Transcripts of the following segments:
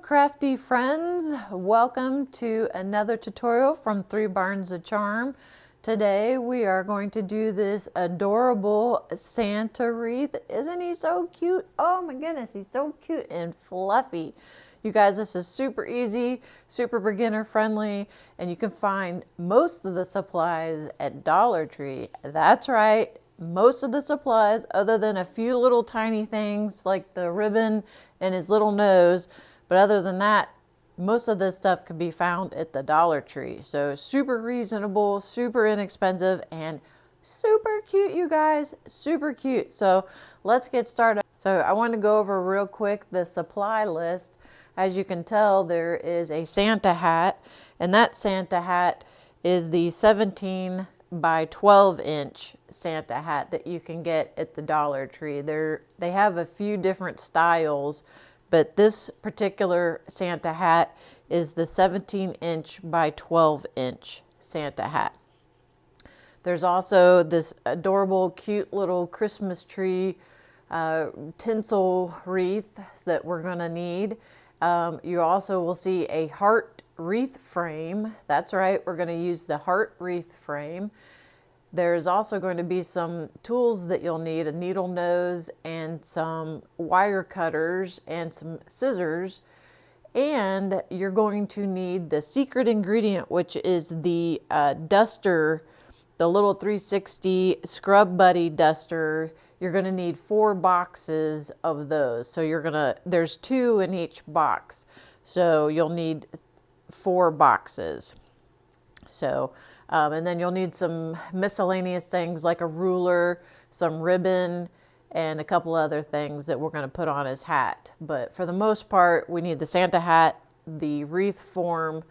crafty friends, welcome to another tutorial from Three Barns of Charm. Today we are going to do this adorable Santa wreath. Isn't he so cute? Oh my goodness, he's so cute and fluffy. You guys, this is super easy, super beginner friendly, and you can find most of the supplies at Dollar Tree. That's right, most of the supplies, other than a few little tiny things like the ribbon and his little nose. But other than that, most of this stuff can be found at the Dollar Tree. So super reasonable, super inexpensive, and super cute, you guys. Super cute. So let's get started. So I want to go over real quick the supply list. As you can tell, there is a Santa hat, and that Santa hat is the 17 by 12 inch Santa hat that you can get at the Dollar Tree. They have a few different styles, but this particular Santa hat is the 17 inch by 12 inch Santa hat. There's also this adorable, cute little Christmas tree tinsel wreath that we're gonna need. You also will see a heart wreath frame. That's right, we're gonna use the heart wreath frame. There's also going to be some tools that you'll need, a needle nose and some wire cutters and some scissors. And you're going to need the secret ingredient, which is the duster, the little 360 Scrub Buddy duster. You're going to need 4 boxes of those. So there's 2 in each box. So you'll need 4 boxes. So, and then you'll need some miscellaneous things like a ruler, some ribbon, and a couple other things that we're going to put on his hat. But for the most part, we need the Santa hat, the wreath form,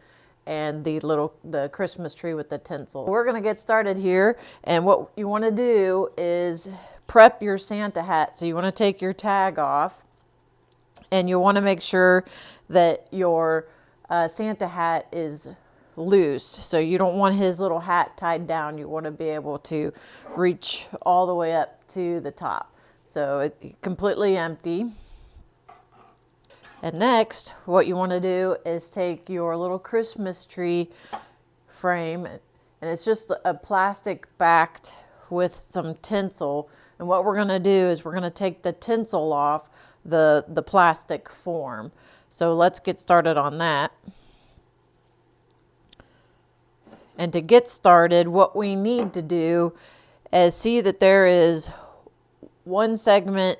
and the Christmas tree with the tinsel. We're going to get started here, and what you want to do is prep your Santa hat. So you want to take your tag off, and you want to make sure that your Santa hat is loose. So you don't want his little hat tied down. You want to be able to reach all the way up to the top. So it's completely empty. And next, what you want to do is take your little Christmas tree frame, and it's just a plastic backed with some tinsel. And what we're going to do is we're going to take the tinsel off the plastic form. So let's get started on that. And to get started, what we need to do is see that there is 1 segment,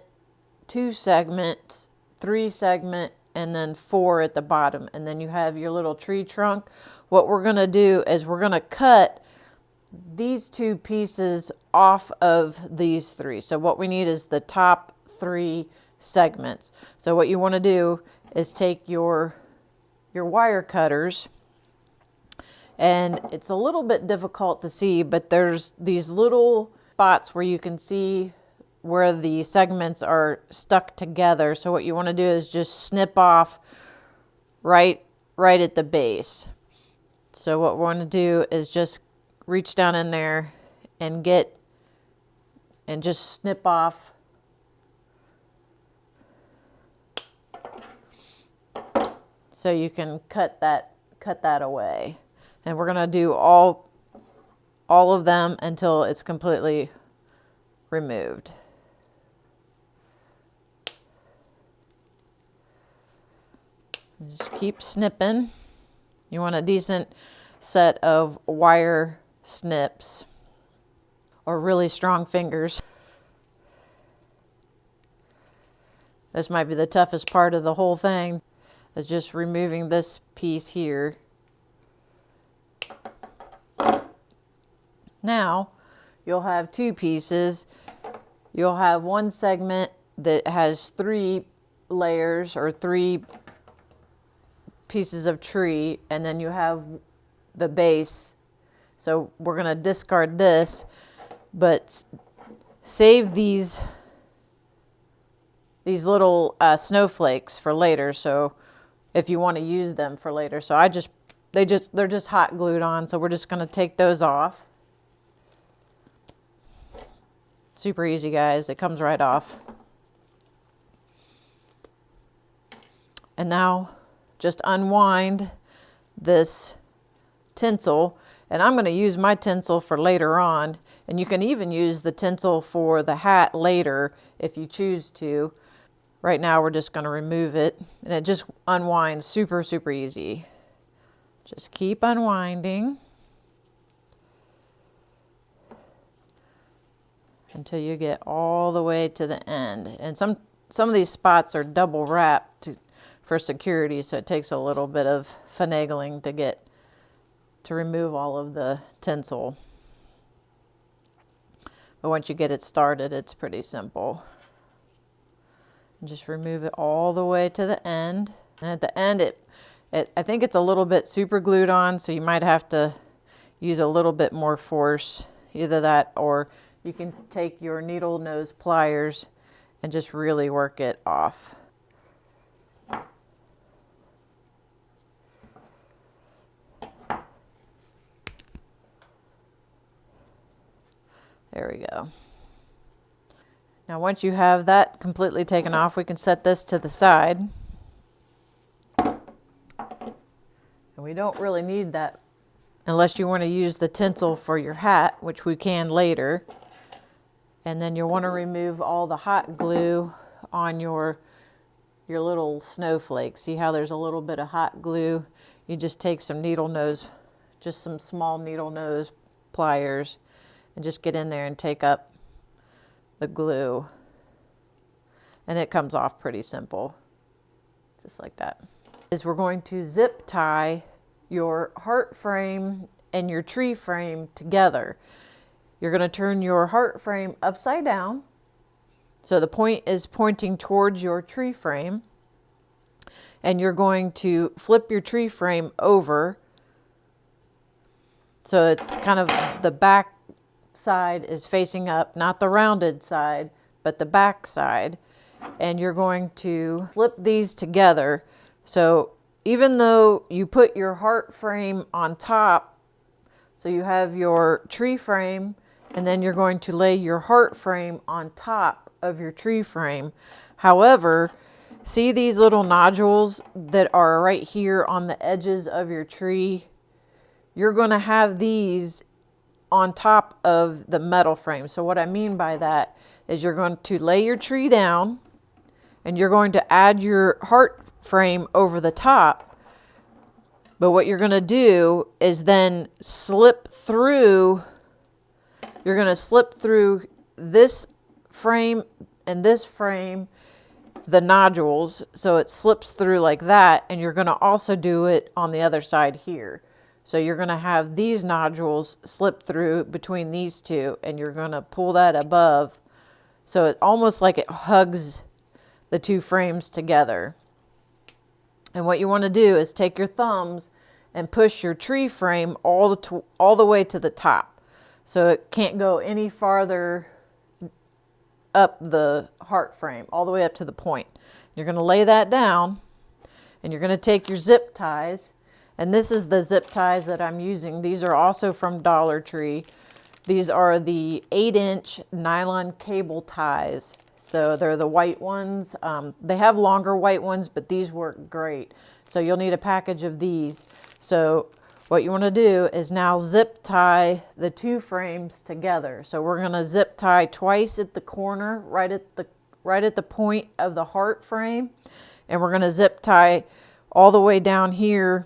2 segments, 3 segment, and then 4 at the bottom. And then you have your little tree trunk. What we're going to do is we're going to cut these 2 pieces off of these 3. So what we need is the top 3 segments. So what you want to do is take your wire cutters. And it's a little bit difficult to see, but there's these little spots where you can see where the segments are stuck together. So what you want to do is just snip off right at the base. So what we want to do is just reach down in there and just snip off so you can cut that away. And we're going to do all of them until it's completely removed. Just keep snipping. You want a decent set of wire snips or really strong fingers. This might be the toughest part of the whole thing, is just removing this piece here. Now, you'll have 2 pieces. You'll have 1 segment that has 3 layers or 3 pieces of tree, and then you have the base. So we're going to discard this, but save these little snowflakes for later. So if you want to use them for later. So they're just hot glued on. So we're just going to take those off. Super easy, guys. It comes right off. And now just unwind this tinsel, and I'm going to use my tinsel for later on, and you can even use the tinsel for the hat later if you choose to. Right now we're just going to remove it, and it just unwinds super, super easy. Just keep unwinding until you get all the way to the end. And some of these spots are double wrapped for security, so it takes a little bit of finagling to remove all of the tinsel. But once you get it started, it's pretty simple. Just remove it all the way to the end. And at the end, I think it's a little bit super glued on, so you might have to use a little bit more force. Either that, or you can take your needle nose pliers and just really work it off. There we go. Now once you have that completely taken off, we can set this to the side. And we don't really need that unless you want to use the tinsel for your hat, which we can later. And then you'll want to remove all the hot glue on your little snowflakes. See how there's a little bit of hot glue? You just take some needle nose, just some small needle nose pliers, and just get in there and take up the glue, and it comes off pretty simple, just like that. We're going to zip tie your heart frame and your tree frame together. You're going to turn your heart frame upside down, so the point is pointing towards your tree frame, and you're going to flip your tree frame over so it's kind of the back side is facing up, not the rounded side, but the back side. And you're going to flip these together. So even though you put your heart frame on top, so you have your tree frame, and then you're going to lay your heart frame on top of your tree frame. However, see these little nodules that are right here on the edges of your tree? You're going to have these on top of the metal frame. So what I mean by that is you're going to lay your tree down, and you're going to add your heart frame over the top. But what you're going to do is then slip through, you're going to slip through this frame and this frame, the nodules, so it slips through like that, and you're going to also do it on the other side here. So you're going to have these nodules slip through between these two, and you're going to pull that above. So it's almost like it hugs the two frames together. And what you want to do is take your thumbs and push your tree frame all the way to the top. So it can't go any farther up the heart frame, all the way up to the point. You're going to lay that down, and you're going to take your zip ties. And this is the zip ties that I'm using. These are also from Dollar Tree. These are the 8-inch nylon cable ties. So they're the white ones. They have longer white ones, but these work great. So you'll need a package of these. So what you want to do is now zip tie the two frames together. So we're going to zip tie twice at the corner, right at the point of the heart frame. And we're going to zip tie all the way down here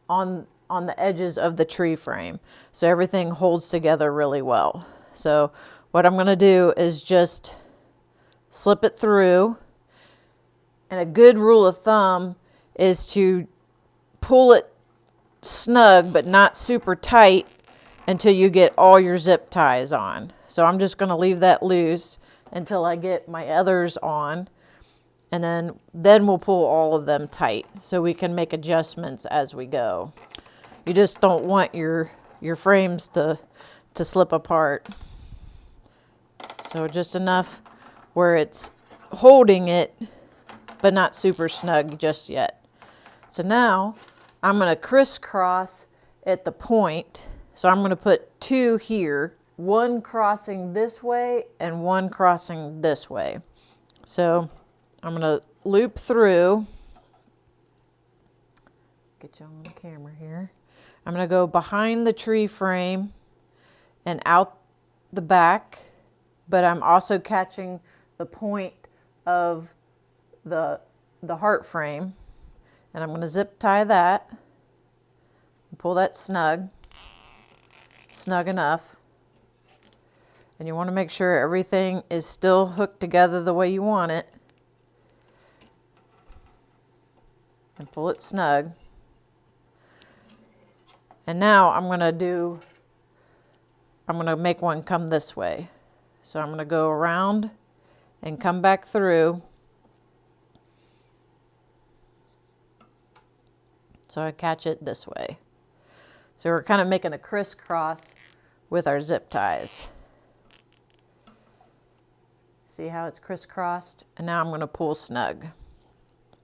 on the edges of the tree frame, so everything holds together really well. So what I'm going to do is just slip it through, and a good rule of thumb is to pull it snug but not super tight until you get all your zip ties on. So I'm just going to leave that loose until I get my others on, and then we'll pull all of them tight so we can make adjustments as we go. You just don't want your frames to slip apart. So just enough where it's holding it, but not super snug just yet. So now I'm going to crisscross at the point. So I'm going to put two here, one crossing this way and one crossing this way. So I'm going to loop through get you on the camera here. I'm going to go behind the tree frame and out the back, but I'm also catching the point of the heart frame, and I'm going to zip tie that and pull that snug enough. And you want to make sure everything is still hooked together the way you want it, and pull it snug. And now I'm going to make one come this way. So I'm going to go around and come back through. So I catch it this way. So we're kind of making a crisscross with our zip ties. See how it's crisscrossed? And now I'm going to pull snug.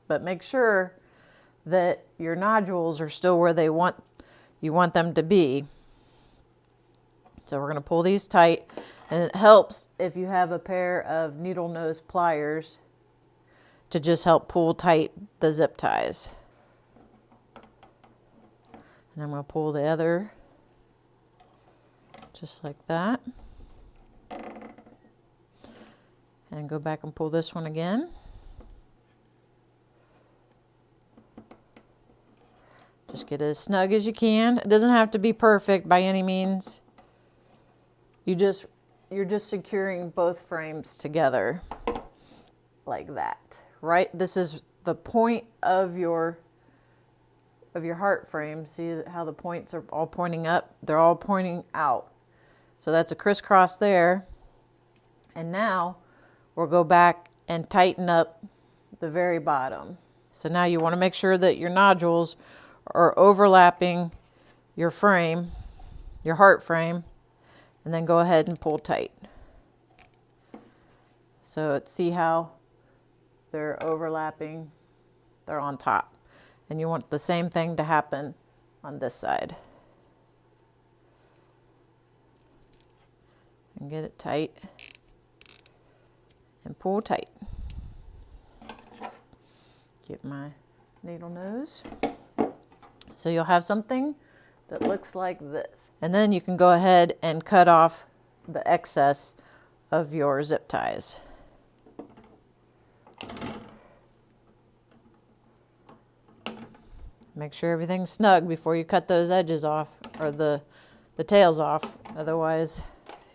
But make sure that your nodules are still where you want them to be. So we're going to pull these tight, and it helps if you have a pair of needle nose pliers to just help pull tight the zip ties. And I'm going to pull the other just like that. And go back and pull this one again. Just get it as snug as you can. It doesn't have to be perfect by any means. You're just securing both frames together like that, right? This is the point of your heart frame. See how the points are all pointing up? They're all pointing out. So that's a crisscross there. And now we'll go back and tighten up the very bottom. So now you want to make sure that your nodules are overlapping your frame, your heart frame, and then go ahead and pull tight. So see how they're overlapping? They're on top. And you want the same thing to happen on this side. And get it tight and pull tight. Get my needle nose. So you'll have something that looks like this. And then you can go ahead and cut off the excess of your zip ties. Make sure everything's snug before you cut those edges off, or the tails off. Otherwise,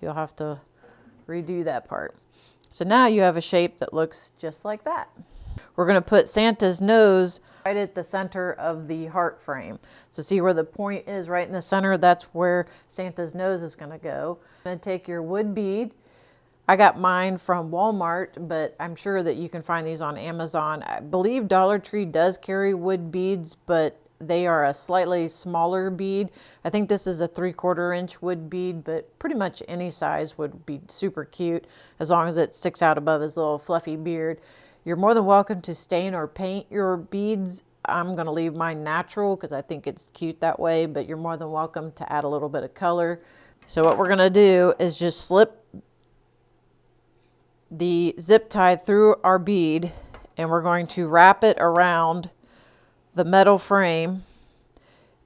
you'll have to redo that part. So now you have a shape that looks just like that. We're going to put Santa's nose right at the center of the heart frame. So see where the point is right in the center? That's where Santa's nose is going to go. You're going to take your wood bead. I got mine from Walmart, but I'm sure that you can find these on Amazon. I believe Dollar Tree does carry wood beads, but they are a slightly smaller bead. I think this is a 3/4 inch wood bead, but pretty much any size would be super cute as long as it sticks out above his little fluffy beard. You're more than welcome to stain or paint your beads. I'm going to leave mine natural because I think it's cute that way, but you're more than welcome to add a little bit of color. So what we're going to do is just slip the zip tie through our bead, and we're going to wrap it around the metal frame,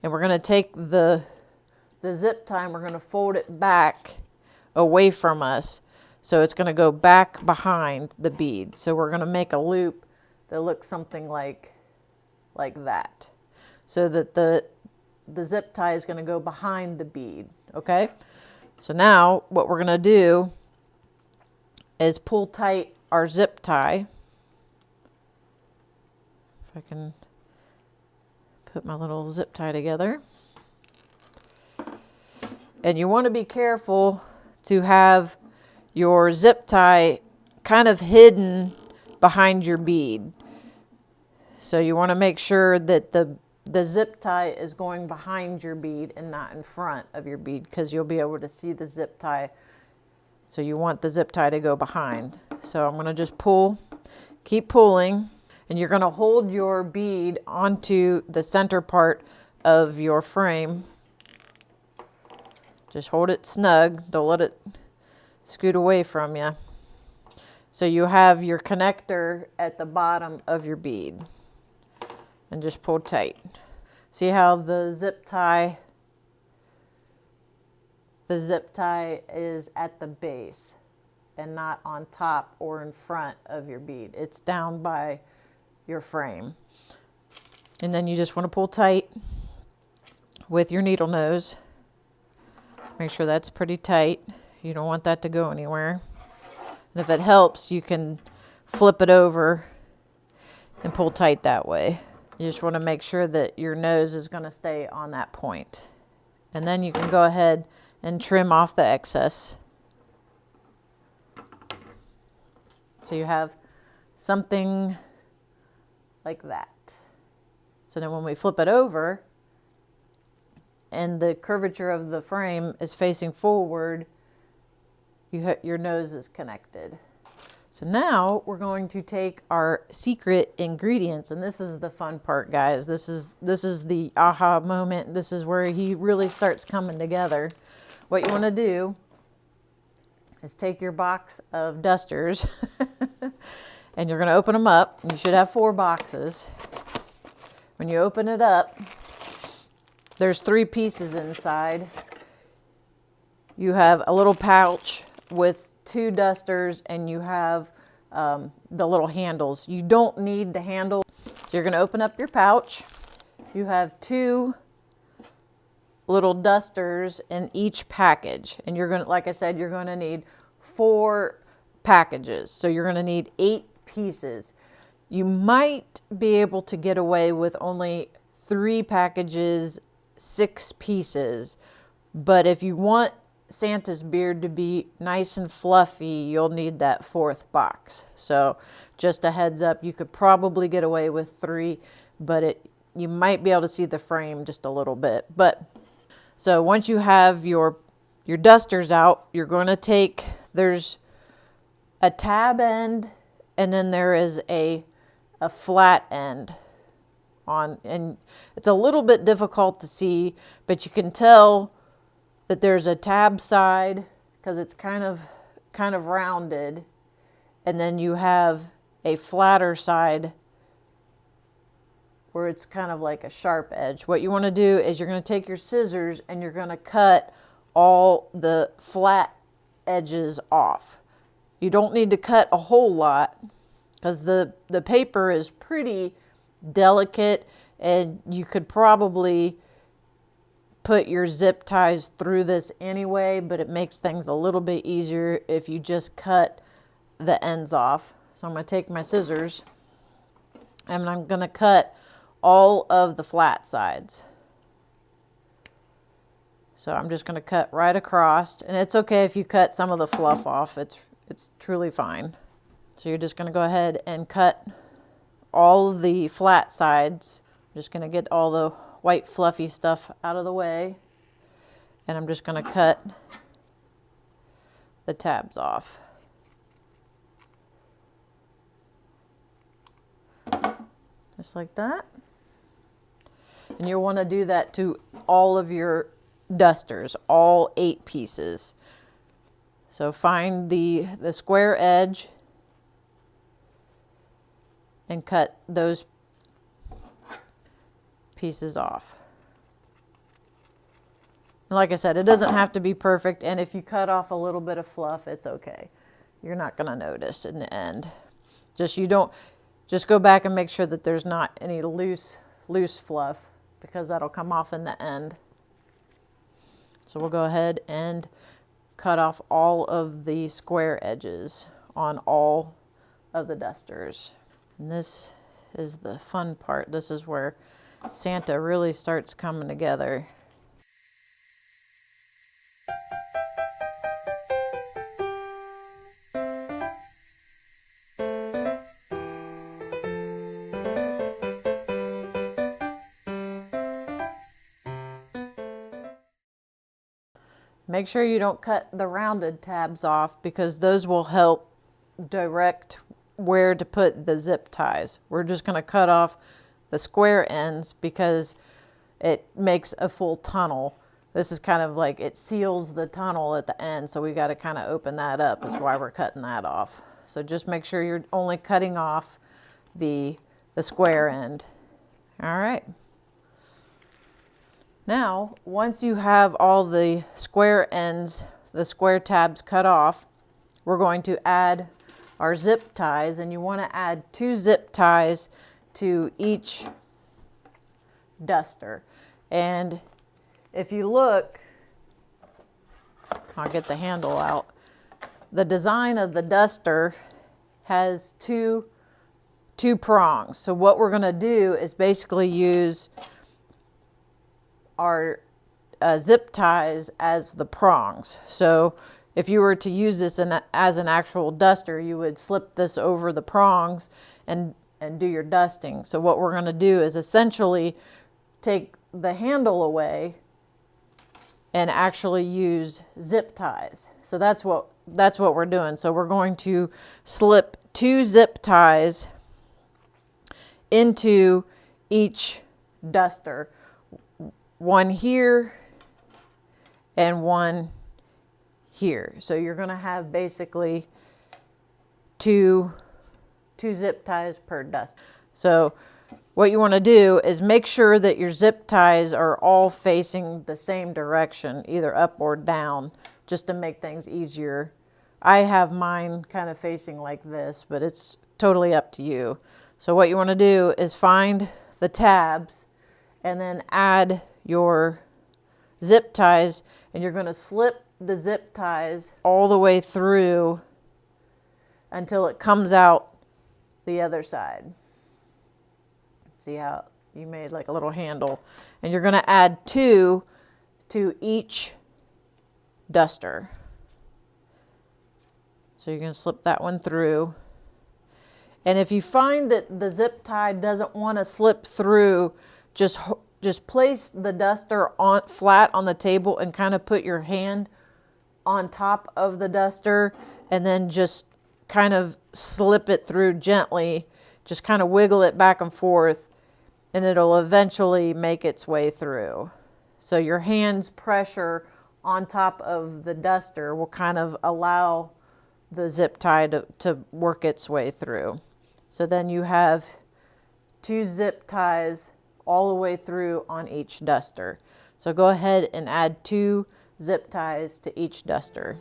and we're going to take the zip tie and we're going to fold it back away from us. So it's going to go back behind the bead. So we're going to make a loop that looks something like that. So that the zip tie is going to go behind the bead. Okay? So now what we're going to do is pull tight our zip tie. If I can put my little zip tie together. And you want to be careful to have your zip tie kind of hidden behind your bead. So you want to make sure that the zip tie is going behind your bead and not in front of your bead, because you'll be able to see the zip tie. So you want the zip tie to go behind. So I'm going to just keep pulling, and you're going to hold your bead onto the center part of your frame. Just hold it snug. Don't let it scoot away from you. So you have your connector at the bottom of your bead, and just pull tight. See how the zip tie is at the base and not on top or in front of your bead. It's down by your frame. And then you just want to pull tight with your needle nose. Make sure that's pretty tight. You don't want that to go anywhere. And if it helps, you can flip it over and pull tight that way. You just want to make sure that your nose is going to stay on that point. And then you can go ahead and trim off the excess. So you have something like that. So then when we flip it over and the curvature of the frame is facing forward, your nose is connected. So now we're going to take our secret ingredients, and this is the fun part, guys. This is the aha moment. This is where he really starts coming together. What you want to do is take your box of dusters and you're going to open them up. You should have 4 boxes. When you open it up, there's 3 pieces inside. You have a little pouch with 2 dusters, and you have the little handles. You don't need the handle. So you're going to open up your pouch. You have 2 little dusters in each package, and you're going to, like I said, you're going to need 4 packages. So you're going to need 8 pieces. You might be able to get away with only 3 packages, 6 pieces, but if you want Santa's beard to be nice and fluffy, you'll need that 4th box. So just a heads up, you could probably get away with 3, but you might be able to see the frame just a little bit. But so once you have your dusters out, you're going to take, there's a tab end, and then there is a flat end on, and it's a little bit difficult to see, but you can tell that there's a tab side because it's kind of rounded, and then you have a flatter side where it's kind of like a sharp edge. What you want to do is you're going to take your scissors and you're going to cut all the flat edges off. You don't need to cut a whole lot because the paper is pretty delicate, and you could probably put your zip ties through this anyway, but it makes things a little bit easier if you just cut the ends off. So I'm going to take my scissors and I'm going to cut all of the flat sides. So I'm just going to cut right across, and it's okay if you cut some of the fluff off. It's truly fine. So you're just going to go ahead and cut all of the flat sides. I'm just going to get all the white fluffy stuff out of the way, and I'm just going to cut the tabs off. Just like that. And you'll want to do that to all of your dusters, all 8 pieces. So find the square edge and cut those pieces off. Like I said, it doesn't have to be perfect, and if you cut off a little bit of fluff, it's okay. You're not going to notice in the end. Just go back and make sure that there's not any loose fluff, because that'll come off in the end. So we'll go ahead and cut off all of the square edges on all of the dusters. And this is the fun part. This is where Santa really starts coming together. Make sure you don't cut the rounded tabs off, because those will help direct where to put the zip ties. We're just going to cut off the square ends because it makes a full tunnel. This is kind of like, it seals the tunnel at the end, so we got to kind of open that up. That's why we're cutting that off. So just make sure you're only cutting off the square end. All right. Now, once you have all the square ends, the square tabs cut off, we're going to add our zip ties, and you want to add 2 zip ties to each duster. And if you look, I'll get the handle out. The design of the duster has two prongs. So what we're going to do is basically use our zip ties as the prongs. So if you were to use this as an actual duster, you would slip this over the prongs and do your dusting. So what we're going to do is essentially take the handle away and actually use zip ties. So that's what we're doing. So we're going to slip 2 zip ties into each duster, one here and one here. So you're going to have basically two zip ties per dust. So what you want to do is make sure that your zip ties are all facing the same direction, either up or down, just to make things easier. I have mine kind of facing like this, but it's totally up to you. So what you want to do is find the tabs and then add your zip ties, and you're going to slip the zip ties all the way through until it comes out the other side. See how you made like a little handle, and you're going to add 2 to each duster. So you're going to slip that one through. And if you find that the zip tie doesn't want to slip through, just place the duster flat on the table and kind of put your hand on top of the duster, and then just kind of slip it through gently. Just kind of wiggle it back and forth, and it'll eventually make its way through. So your hand's pressure on top of the duster will kind of allow the zip tie to work its way through. So then you have 2 zip ties all the way through on each duster. So go ahead and add 2 zip ties to each duster.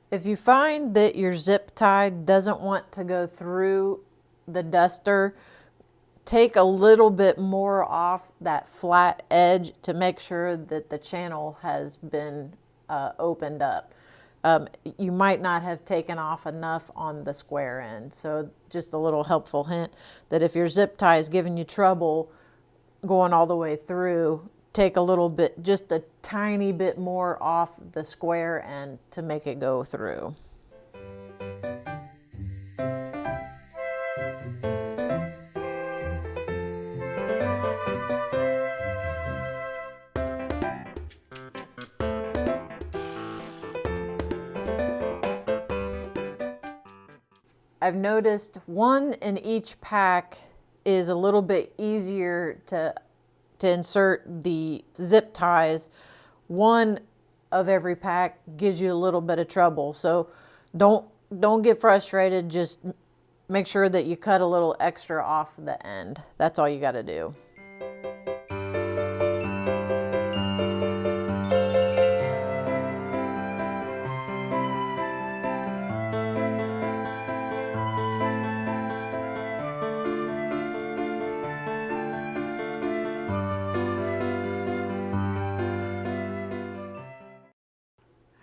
If you find that your zip tie doesn't want to go through the duster, take a little bit more off that flat edge to make sure that the channel has been opened up. You might not have taken off enough on the square end. So just a little helpful hint that if your zip tie is giving you trouble going all the way through, take a little bit, just a tiny bit more off the square end to make it go through. I've noticed one in each pack is a little bit easier to insert the zip ties. One of every pack gives you a little bit of trouble. So don't get frustrated. Just make sure that you cut a little extra off the end. That's all you got to do.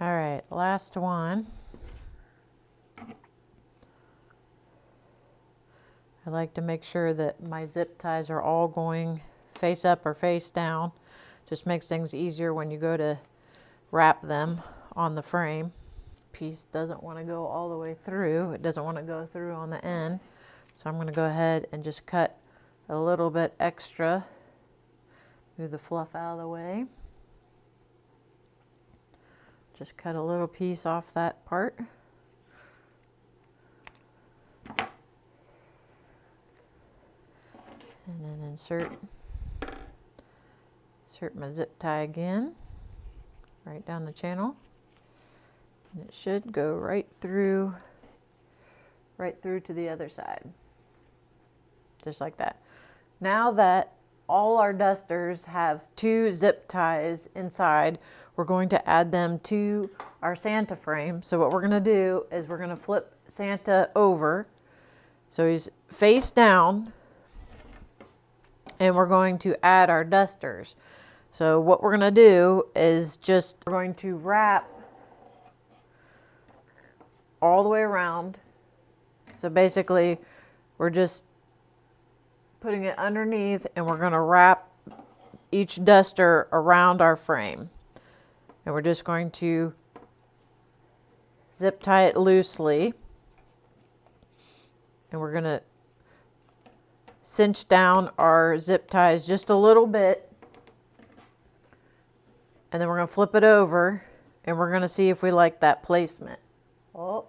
All right, last one. I like to make sure that my zip ties are all going face up or face down. Just makes things easier when you go to wrap them on the frame. Piece doesn't want to go all the way through. It doesn't want to go through on the end. So I'm going to go ahead and just cut a little bit extra. Move the fluff out of the way. Just cut a little piece off that part. And then insert my zip tie again, right down the channel. And it should go right through right through to the other side. Just like that. Now that all our dusters have 2 zip ties inside, we're going to add them to our Santa frame. So what we're going to do is we're going to flip Santa over. So he's face down, and we're going to add our dusters. So what we're going to do is we're going to wrap all the way around. So basically we're just putting it underneath, and we're going to wrap each duster around our frame. And we're just going to zip tie it loosely. And we're going to cinch down our zip ties just a little bit. And then we're going to flip it over, and we're going to see if we like that placement. Oh,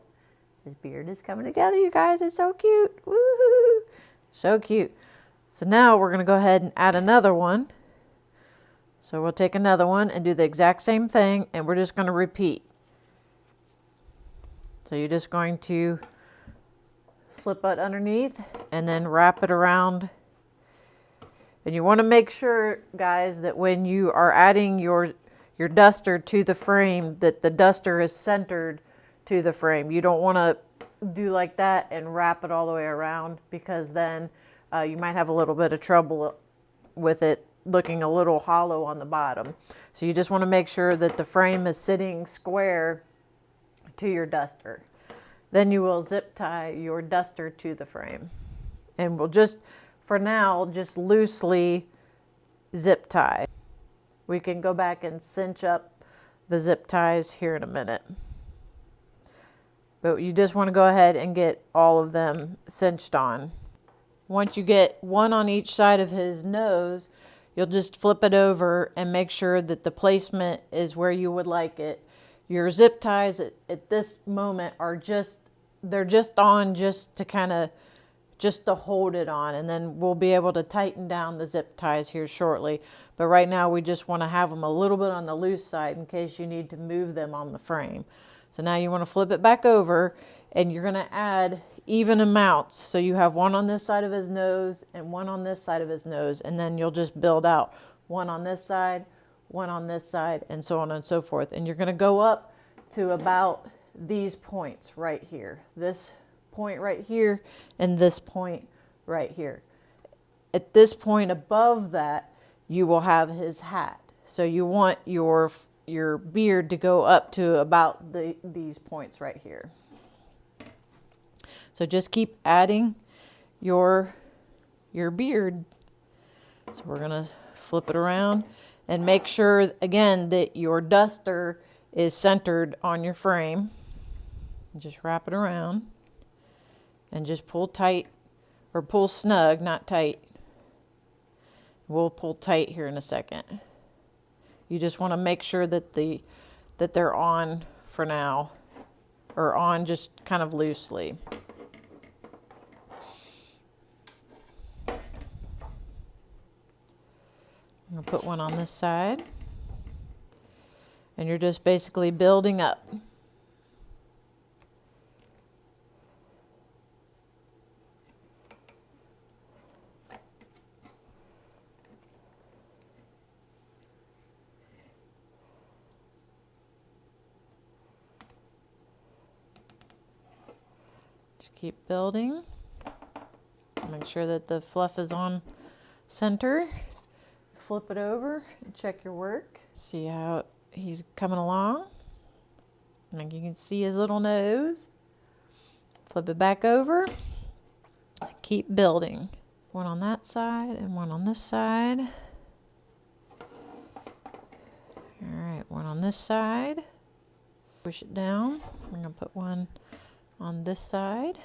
his beard is coming together, you guys. It's so cute. Woo-hoo. So cute. So now we're going to go ahead and add another one. So we'll take another one and do the exact same thing, and we're just going to repeat. So you're just going to slip it underneath and then wrap it around. And you want to make sure, guys, that when you are adding your duster to the frame, that the duster is centered to the frame. You don't want to do like that and wrap it all the way around, because then you might have a little bit of trouble with it looking a little hollow on the bottom. So you just want to make sure that the frame is sitting square to your duster. Then you will zip tie your duster to the frame. And we'll just, for now, just loosely zip tie. We can go back and cinch up the zip ties here in a minute. But you just want to go ahead and get all of them cinched on. Once you get one on each side of his nose, you'll just flip it over and make sure that the placement is where you would like it. Your zip ties at this moment are they're just on just to hold it on, and then we'll be able to tighten down the zip ties here shortly. But right now we just want to have them a little bit on the loose side in case you need to move them on the frame. So now you want to flip it back over, and you're going to add even amounts. So you have one on this side of his nose and one on this side of his nose, and then you'll just build out one on this side, one on this side, and so on and so forth. And you're going to go up to about these points right here. This point right here and this point right here. At this point above that, you will have his hat. So you want your beard to go up to about these points right here. So just keep adding your beard. So we're going to flip it around and make sure again that your duster is centered on your frame. Just wrap it around and just pull tight, or pull snug, not tight. We'll pull tight here in a second. You just want to make sure that they're on for now, or on just kind of loosely. I'm going to put one on this side, and you're just basically building up. Just keep building. Make sure that the fluff is on center. Flip it over and check your work. See how he's coming along. Like you can see his little nose. Flip it back over. Keep building. One on that side and one on this side. Alright, one on this side. Push it down. I'm going to put one on this side.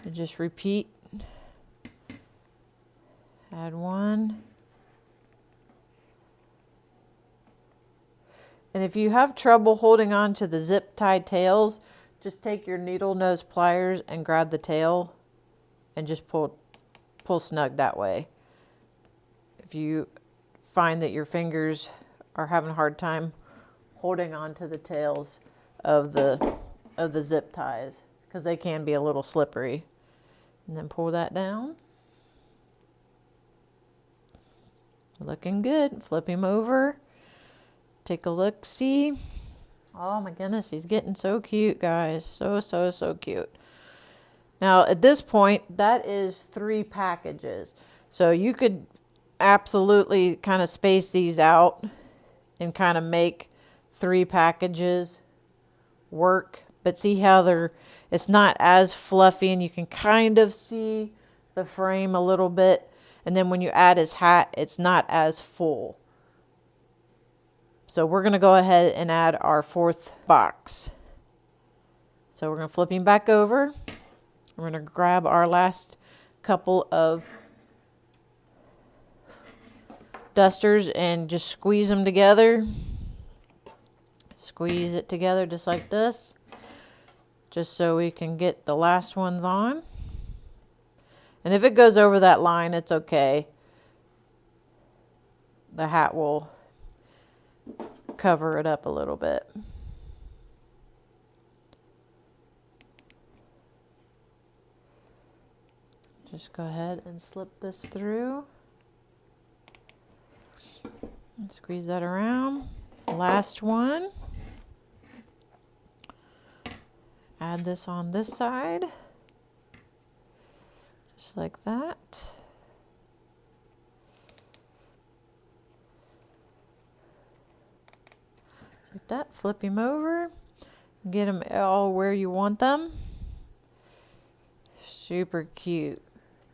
And just repeat. Add one. And if you have trouble holding on to the zip tie tails, just take your needle nose pliers and grab the tail and just pull snug that way. If you find that your fingers are having a hard time holding on to the tails of the of the zip ties because they can be a little slippery. And then pull that down. Looking good. Flip him over. Take a look, see. Oh my goodness, he's getting so cute, guys. So cute. Now at this point, that is 3 packages. So you could absolutely kind of space these out and kind of make 3 packages work. But see how it's not as fluffy, and you can kind of see the frame a little bit. And then when you add his hat, it's not as full. So we're going to go ahead and add our 4th box. So we're going to flip him back over. We're going to grab our last couple of dusters and just squeeze them together. Squeeze it together just like this, just so we can get the last ones on. And if it goes over that line, it's okay. The hat will cover it up a little bit. Just go ahead and slip this through and squeeze that around. Last one. Add this on this side, just like that. Like that. Flip him over. Get them all where you want them. Super cute.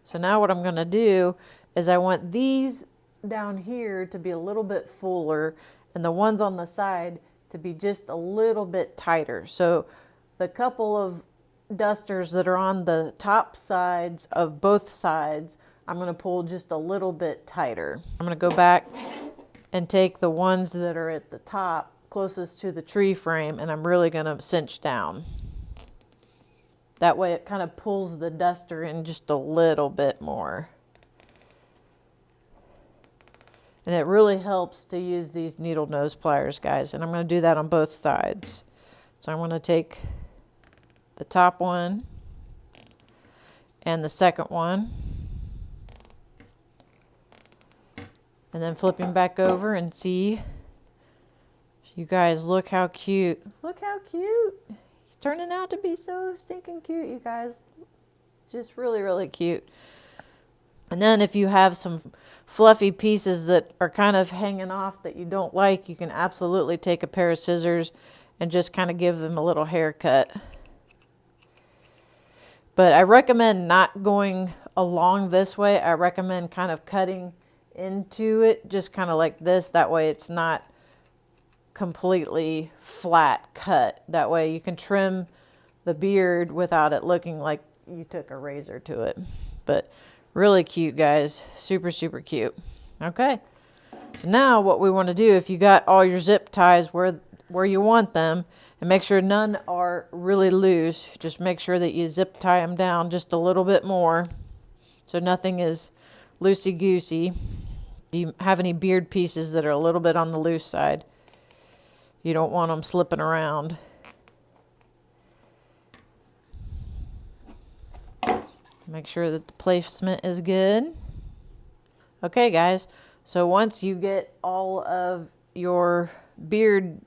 So now what I'm going to do is I want these down here to be a little bit fuller and the ones on the side to be just a little bit tighter. So the couple of dusters that are on the top sides of both sides, I'm going to pull just a little bit tighter. I'm going to go back and take the ones that are at the top closest to the tree frame, and I'm really going to cinch down. That way it kind of pulls the duster in just a little bit more. And it really helps to use these needle nose pliers, guys. And I'm going to do that on both sides. So I'm going to take the top one and the second one. And then flipping back over and see. You guys, look how cute. Look how cute. He's turning out to be so stinking cute, you guys. Just really, really cute. And then if you have some fluffy pieces that are kind of hanging off that you don't like, you can absolutely take a pair of scissors and just kind of give them a little haircut. But I recommend not going along this way. I recommend kind of cutting into it, just kind of like this. That way it's not completely flat cut. That way you can trim the beard without it looking like you took a razor to it. But really cute, guys. Super, super cute. Okay. So now what we want to do, if you got all your zip ties where you want them, and make sure none are really loose, just make sure that you zip tie them down just a little bit more so nothing is loosey-goosey. If you have any beard pieces that are a little bit on the loose side, you don't want them slipping around. Make sure that the placement is good. Okay, guys, so once you get all of your beard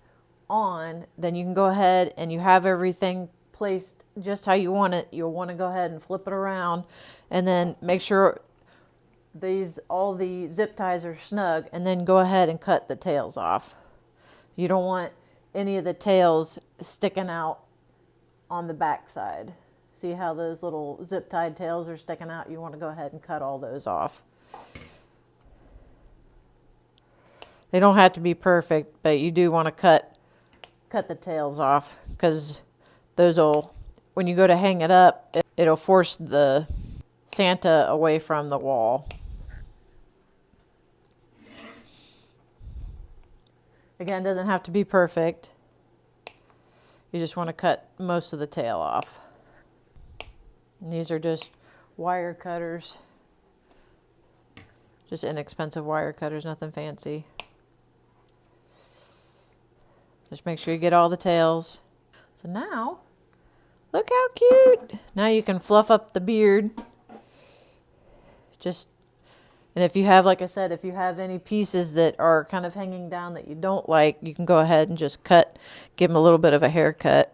on, then you can go ahead and you have everything placed just how you want it. You'll want to go ahead and flip it around and then make sure all the zip ties are snug, and then go ahead and cut the tails off. You don't want any of the tails sticking out on the back side. See how those little zip tied tails are sticking out? You want to go ahead and cut all those off. They don't have to be perfect, but you do want to cut the tails off, because those will, when you go to hang it up, it'll force the Santa away from the wall. Again, it doesn't have to be perfect. You just want to cut most of the tail off. And these are just wire cutters. Just inexpensive wire cutters, nothing fancy. Just make sure you get all the tails. So now Look how cute. Now you can fluff up the beard. And if you have, like I said, if you have any pieces that are kind of hanging down that you don't like, you can go ahead and just give them a little bit of a haircut.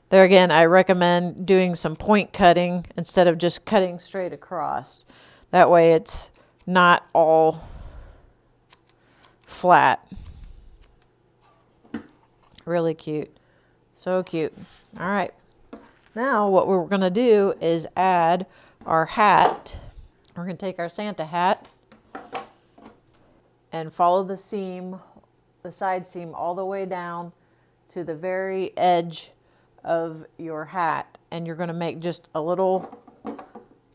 There again, I recommend doing some point cutting instead of just cutting straight across. That way it's not all flat. Really cute. So cute. All right. Now what we're going to do is add our hat. We're going to take our Santa hat and follow the seam, the side seam, all the way down to the very edge of your hat. And you're going to make just a little,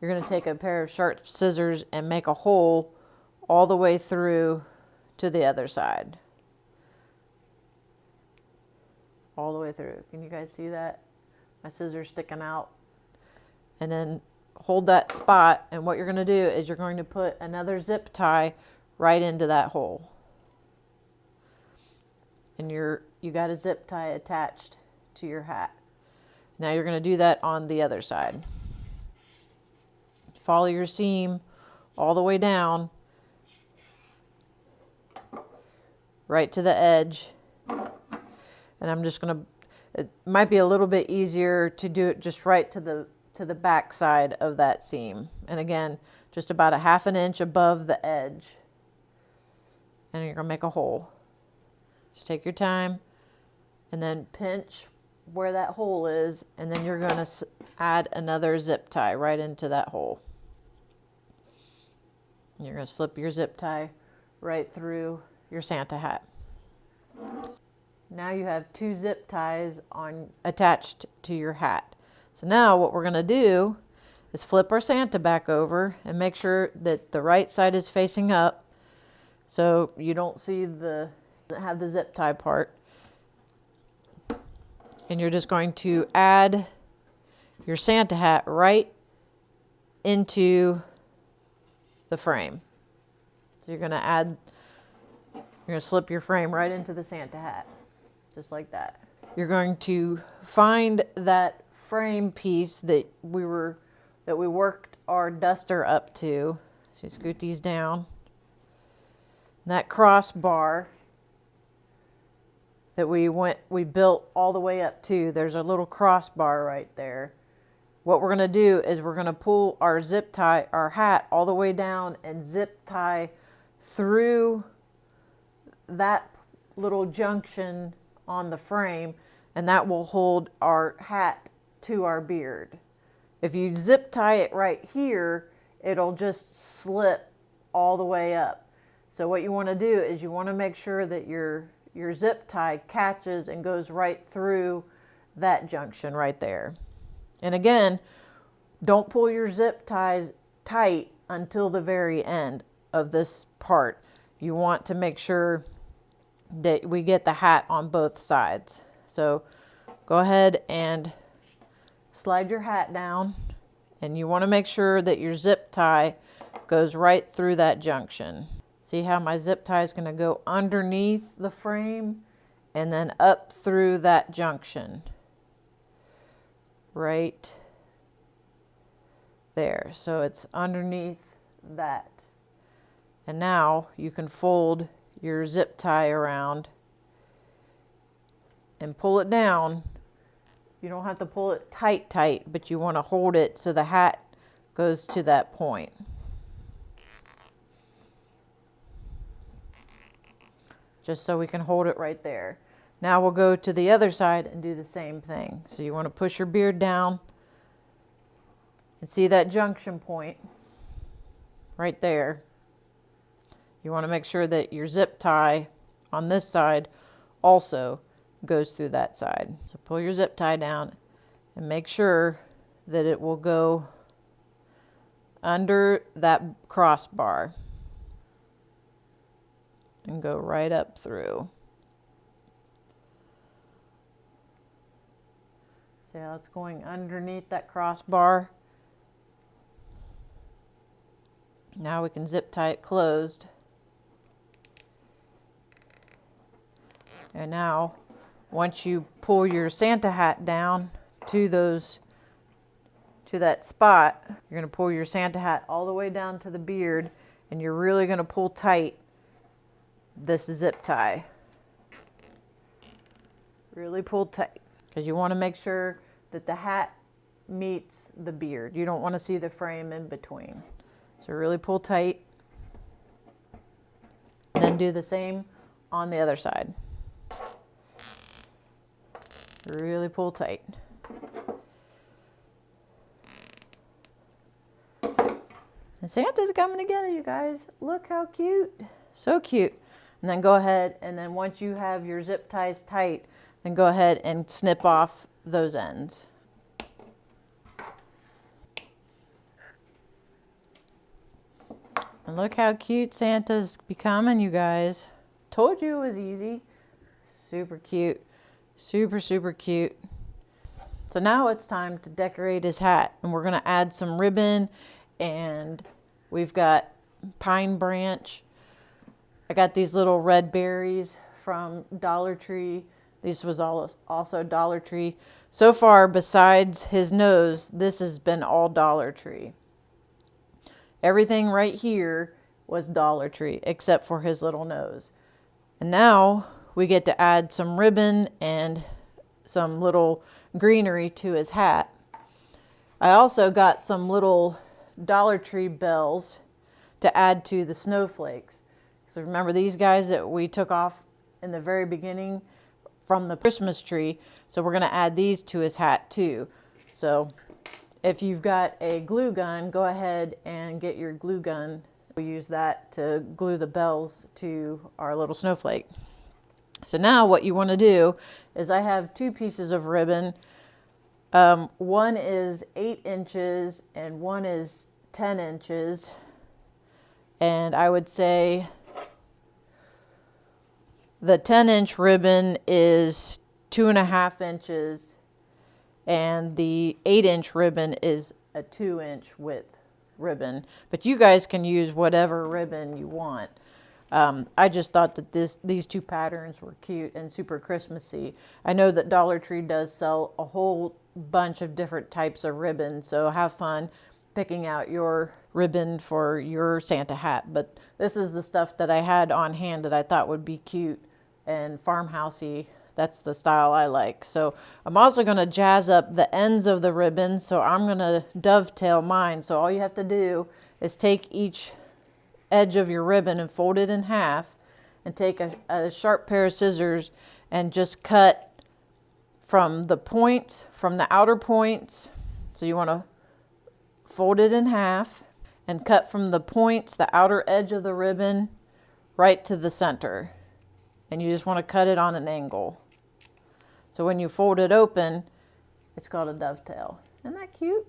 you're going to take a pair of sharp scissors and make a hole all the way through to the other side. All the way through. Can you guys see that? My scissors sticking out. And then hold that spot, and what you're going to do is you're going to put another zip tie right into that hole. And you got a zip tie attached to your hat. Now you're going to do that on the other side. Follow your seam all the way down right to the edge. And I'm just going to, it might be a little bit easier to do it just right to the back side of that seam. And again, just about a 1/2 inch above the edge. And you're going to make a hole. Just take your time and then pinch where that hole is, and then you're going to add another zip tie right into that hole. And you're going to slip your zip tie right through your Santa hat. Now you have 2 zip ties attached to your hat. So now what we're going to do is flip our Santa back over and make sure that the right side is facing up, so you don't see have the zip tie part. And you're just going to add your Santa hat right into the frame. So you're going to slip your frame right into the Santa hat. Just like that. You're going to find that frame piece that we worked our duster up to. So you scoot these down. That crossbar that we built all the way up to, there's a little crossbar right there. What we're going to do is we're going to pull our our hat all the way down and zip tie through that little junction on the frame, and that will hold our hat to our beard. If you zip tie it right here, it'll just slip all the way up. So what you want to do is you want to make sure that your zip tie catches and goes right through that junction right there. And again, don't pull your zip ties tight until the very end of this part. You want to make sure that we get the hat on both sides. So go ahead and slide your hat down, and you want to make sure that your zip tie goes right through that junction. See how my zip tie is going to go underneath the frame and then up through that junction right there. So it's underneath that. And now you can fold your zip tie around and pull it down. You don't have to pull it tight, but you want to hold it so the hat goes to that point. Just so we can hold it right there. Now we'll go to the other side and do the same thing. So you want to push your beard down and see that junction point right there. You want to make sure that your zip tie on this side also goes through that side. So pull your zip tie down and make sure that it will go under that crossbar and go right up through. See how it's going underneath that crossbar? Now we can zip tie it closed. And now, once you pull your Santa hat down to that spot, you're going to pull your Santa hat all the way down to the beard, and you're really going to pull tight this zip tie. Really pull tight, because you want to make sure that the hat meets the beard. You don't want to see the frame in between. So really pull tight. And then do the same on the other side. Really pull tight. And Santa's coming together, you guys. Look how cute. So cute. And then go ahead, and then once you have your zip ties tight, then go ahead and snip off those ends. And look how cute Santa's becoming, you guys. Told you it was easy. Super cute. Super, super cute. So now it's time to decorate his hat. And we're going to add some ribbon, and we've got pine branch. I got these little red berries from Dollar Tree. This was also Dollar Tree. So far, besides his nose, this has been all Dollar Tree. Everything right here was Dollar Tree, except for his little nose. And now we get to add some ribbon and some little greenery to his hat. I also got some little Dollar Tree bells to add to the snowflakes. So remember these guys that we took off in the very beginning from the Christmas tree? So we're going to add these to his hat too. So if you've got a glue gun, go ahead and get your glue gun. We use that to glue the bells to our little snowflake. So now what you want to do is, I have two pieces of ribbon. One is 8 inches and one is 10 inches. And I would say the 10-inch ribbon is 2.5 inches, and the 8-inch ribbon is a 2-inch width ribbon. But you guys can use whatever ribbon you want. I just thought that these two patterns were cute and super Christmassy. I know that Dollar Tree does sell a whole bunch of different types of ribbon, so have fun picking out your ribbon for your Santa hat. But this is the stuff that I had on hand that I thought would be cute and farmhousey. That's the style I like. So I'm also going to jazz up the ends of the ribbon, so I'm going to dovetail mine. So all you have to do is take each edge of your ribbon and fold it in half, and take a sharp pair of scissors and just cut from the points, from the outer points. So you want to fold it in half and cut from the points, the outer edge of the ribbon, right to the center. And you just want to cut it on an angle. So when you fold it open, it's called a dovetail. Isn't that cute?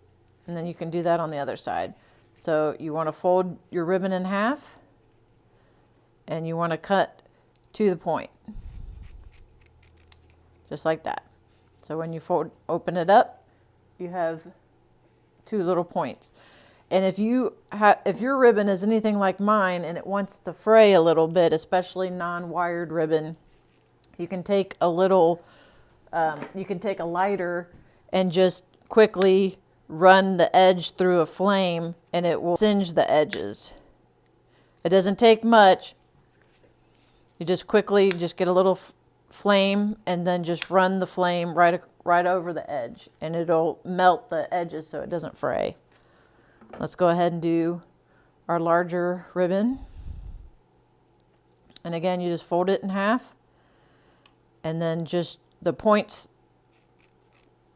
And then you can do that on the other side. So you want to fold your ribbon in half, and you want to cut to the point. Just like that. So when you open it up, you have two little points. And if your ribbon is anything like mine and it wants to fray a little bit, especially non-wired ribbon, you can take a lighter and just quickly run the edge through a flame, and it will singe the edges. It doesn't take much. You just quickly get a little flame, and then just run the flame right over the edge, and it'll melt the edges so it doesn't fray. Let's go ahead and do our larger ribbon. And again, you just fold it in half, and then just the points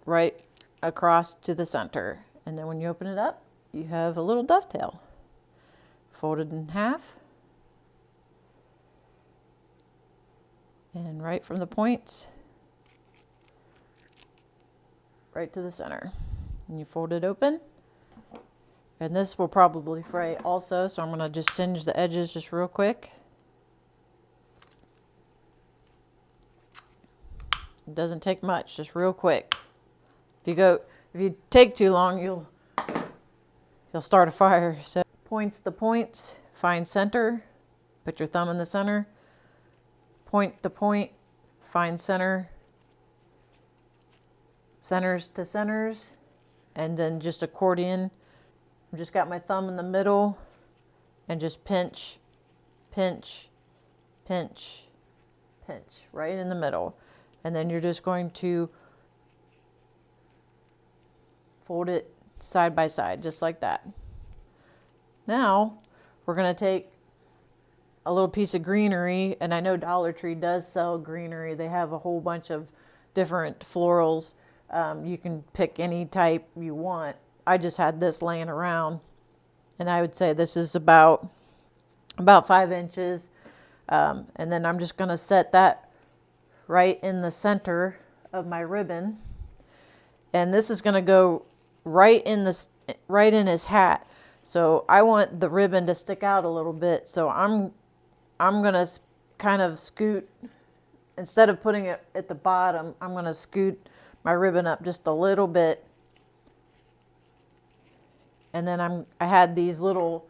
right across to the center. And then when you open it up, you have a little dovetail. Folded in half, and right from the points right to the center. And you fold it open. And this will probably fray also, so I'm going to just singe the edges just real quick. It doesn't take much, just real quick. If you take too long, you'll start a fire. So points to points, find center, put your thumb in the center, point to point, find centers to centers, and then just accordion. I've just got my thumb in the middle and just pinch, pinch, pinch, pinch right in the middle. And then you're just going to fold it side by side, just like that. Now we're going to take a little piece of greenery, and I know Dollar Tree does sell greenery. They have a whole bunch of different florals. You can pick any type you want. I just had this laying around, and I would say this is about 5 inches. And then I'm just going to set that right in the center of my ribbon, and this is going to go right in his hat. So I want the ribbon to stick out a little bit. So I'm going to kind of scoot, instead of putting it at the bottom, I'm going to scoot my ribbon up just a little bit. And then I had these little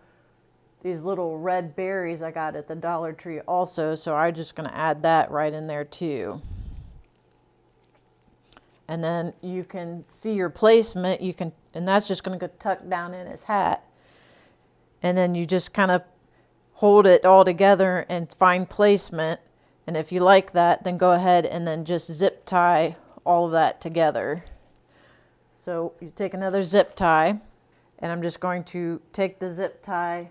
red berries I got at the Dollar Tree also, so I'm just going to add that right in there too. And then you can see your placement. And that's just going to go tucked down in his hat. And then you just kind of hold it all together and find placement. And if you like that, then go ahead and then just zip tie all of that together. So you take another zip tie, and I'm just going to take the zip tie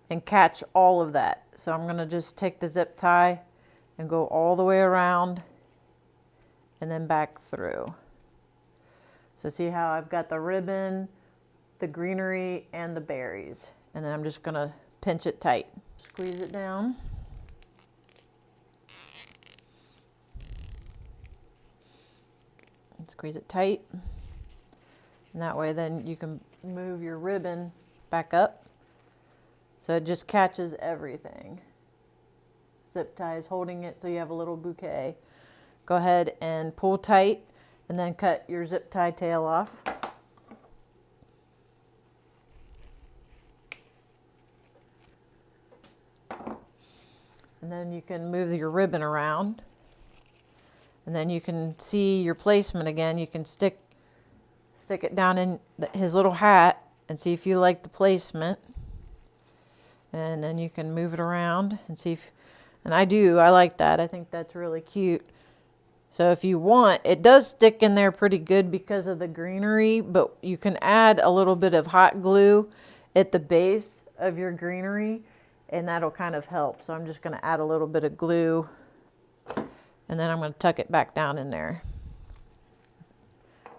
and catch all of that. So I'm going to just take the zip tie and go all the way around and then back through. So see how I've got the ribbon, the greenery, and the berries. And then I'm just going to pinch it tight. Squeeze it down. And squeeze it tight. And that way then you can move your ribbon back up so it just catches everything. Zip tie is holding it so you have a little bouquet. Go ahead and pull tight and then cut your zip tie tail off. And then you can move your ribbon around. And then you can see your placement again. You can stick it down in his little hat and see if you like the placement. And then you can move it around and see if, and I like that. I think that's really cute. So if you want, it does stick in there pretty good because of the greenery, but you can add a little bit of hot glue at the base of your greenery, and that'll kind of help. So I'm just going to add a little bit of glue, and then I'm going to tuck it back down in there.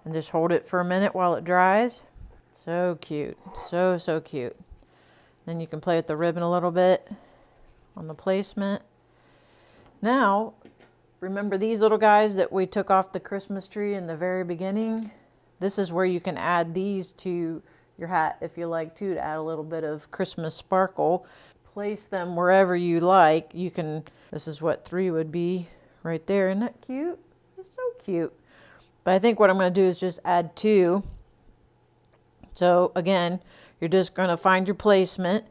And just hold it for a minute while it dries. So cute. So, so cute. Then you can play with the ribbon a little bit on the placement. Now, remember these little guys that we took off the Christmas tree in the very beginning? This is where you can add these to your hat if you like to add a little bit of Christmas sparkle. Place them wherever you like. You can, this is what 3 would be right there. Isn't that cute? It's so cute. But I think what I'm going to do is just add 2. So again, you're just going to find your placement.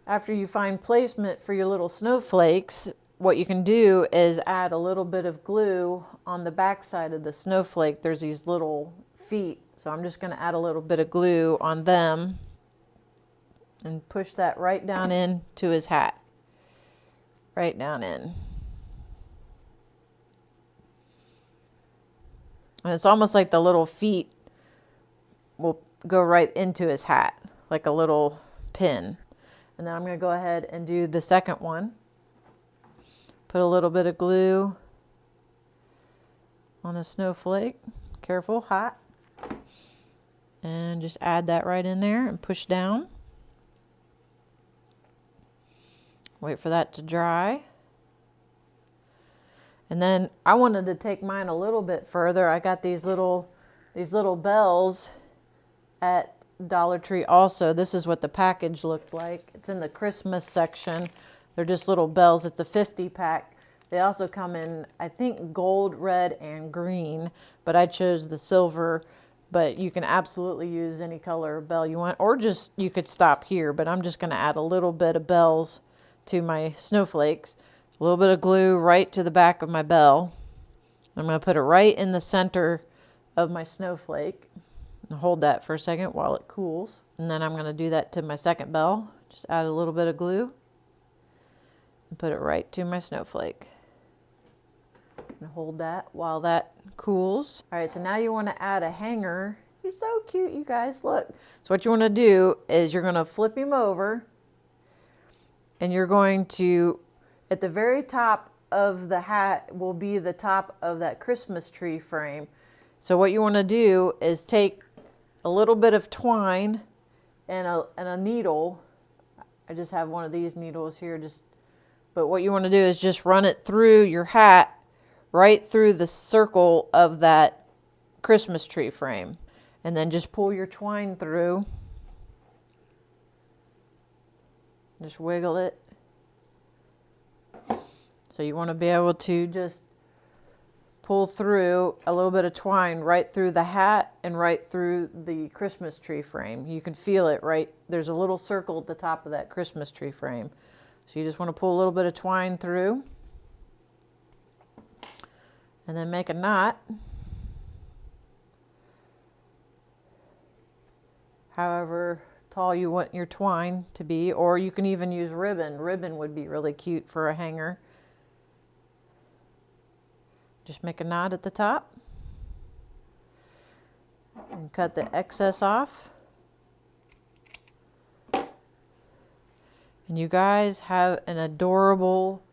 After you find placement for your little snowflakes, what you can do is add a little bit of glue on the back side of the snowflake. There's these little feet. So I'm just going to add a little bit of glue on them and push that right down into his hat. Right down in. And it's almost like the little feet will go right into his hat, like a little pin. And then I'm going to go ahead and do the second one. Put a little bit of glue on a snowflake. Careful, hot. And just add that right in there and push down. Wait for that to dry. And then I wanted to take mine a little bit further. I got these little bells at Dollar Tree also. This is what the package looked like. It's in the Christmas section. They're just little bells. It's a 50 pack. They also come in, I think, gold, red, and green, but I chose the silver. But you can absolutely use any color of bell you want, or just you could stop here, but I'm just going to add a little bit of bells to my snowflakes. A little bit of glue right to the back of my bell. I'm going to put it right in the center of my snowflake. And hold that for a second while it cools. And then I'm going to do that to my second bell. Just add a little bit of glue and put it right to my snowflake. And hold that while that cools. All right, so now you want to add a hanger. He's so cute, you guys, look. So what you want to do is you're going to flip him over, and you're going to, at the very top of the hat will be the top of that Christmas tree frame. So what you want to do is take a little bit of twine and a needle. I just have one of these needles here, but what you want to do is just run it through your hat, right through the circle of that Christmas tree frame. And then just pull your twine through. Just wiggle it. So you want to be able to just pull through a little bit of twine right through the hat and right through the Christmas tree frame. You can feel it, right? There's a little circle at the top of that Christmas tree frame. So you just want to pull a little bit of twine through. And then make a knot. However tall you want your twine to be, or you can even use ribbon. Ribbon would be really cute for a hanger. Just make a knot at the top and cut the excess off. And you guys have an adorable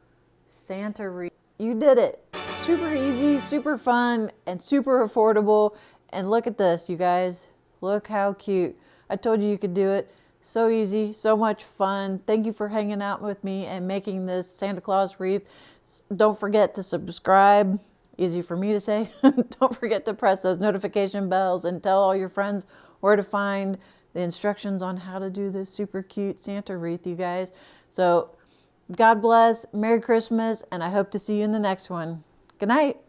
Santa wreath. You did it. Super easy, super fun, and super affordable. And look at this, you guys. Look how cute. I told you you could do it. So easy, so much fun. Thank you for hanging out with me and making this Santa Claus wreath. Don't forget to subscribe. Easy for me to say. Don't forget to press those notification bells and tell all your friends where to find the instructions on how to do this super cute Santa wreath, you guys. So God bless, Merry Christmas, and I hope to see you in the next one. Good night.